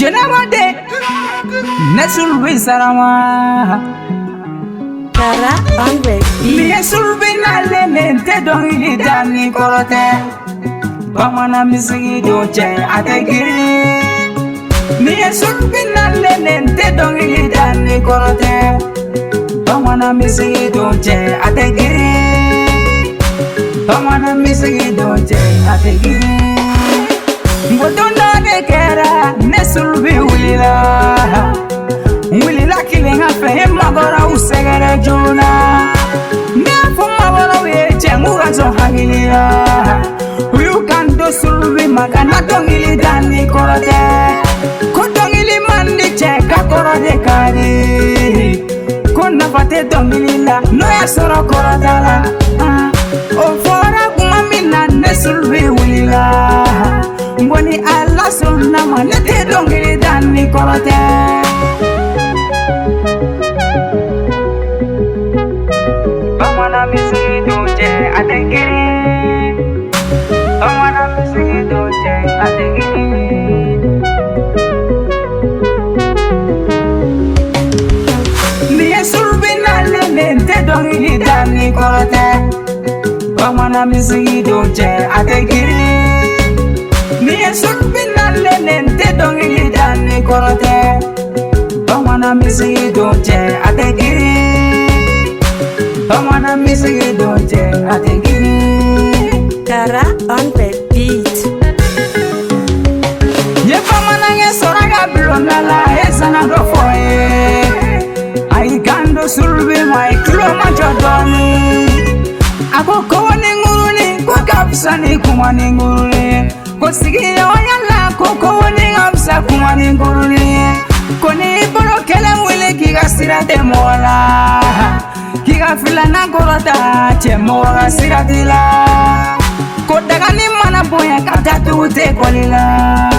Jenamade Nesulbi Sarama Kara on the Nesulbi Nalente Dongili Dani Korote Bamana Misigi Doche Ategiri Nesulbi Nalente Dongili Dani Korote Bamana Misigi Doche Ategiri Bamana Misigi Doche Ategiri Ngotona de kera nesulbi Wilila kilinga fe magora usegere juna Nefu mawala we chenguga zo hagilira Uyukando sulbi magana dongili dani korote Kudongili mandi cheka korode kari Kuna fate dongili la noya soro korotala Ofora kumamina nesulbi wilila Mboni ala sonna manete dongili dani korote Bamana misi doje ategiri Bamana misi doje ategiri Niye sulbina lente dongili dani korote Bamana misi doje ategiri Niye sulbina lente dongili dani korote Bamana misigi doje ategiri Bamana misigi doje ategiri Kara on the beat. Ye bamana nge soraga blongala esana do foye Ai gando sulbi mai kilo majodoni Ako kone nguruni ko kapsani kumani nguruni Kosigi oyala koko woni amsa kumani nguruni Koni bolo kele mwile kiga sirate mola Kiga fila na korota che mola siratila Kodaga ni mana boya katatu ute kolila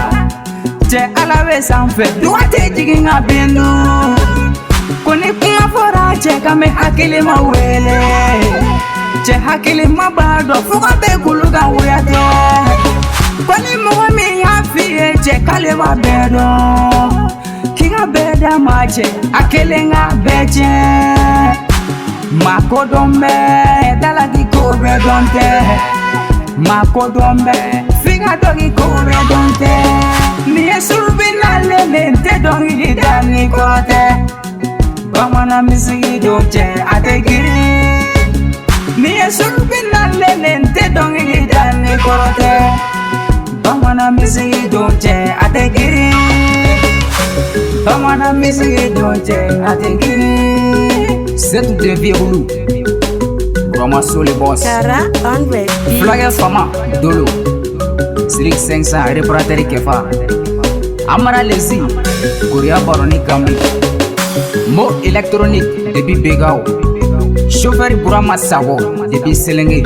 Che alawe sanfe duwate jigi nga bindu Koni kuma fora che kame hakili mawele Che hakili mabado fuka be kuluga uyate Kwani mwa mi hafiye che kale wa bedo Kinga beda mache akele nga beche Makodombe dala di kobe donte Makodombe figa dogi kobe donte Niye sulbina lente dongi dani kote Bamana misigi doche ategiri Niye sulbina lente dongi dani kote Bamana misigi doche ategiri Bamana misigi doche ategiri C'est de verrou Vraiment sur les boss Kara on the beat. Flagger Fama Dolo Sirik 500 Reparateri Kefa Amara Lezi Korea Baroni Gambi Mo électronique depuis Begao Chauffeur Burama Savo depuis Selenge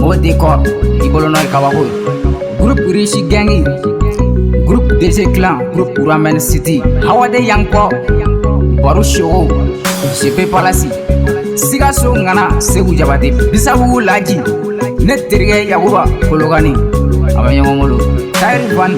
Mo décor Ibolonoy Kawagoy Groupe Rishi Gangi Groupe DG Clan Groupe Uramen City Hawade Yanko Baru Show GP Palasi Siga So Ngana Segu Jabati Bisabu Laji Netirge Yaguba Kologani Abanyamolo Tairi Van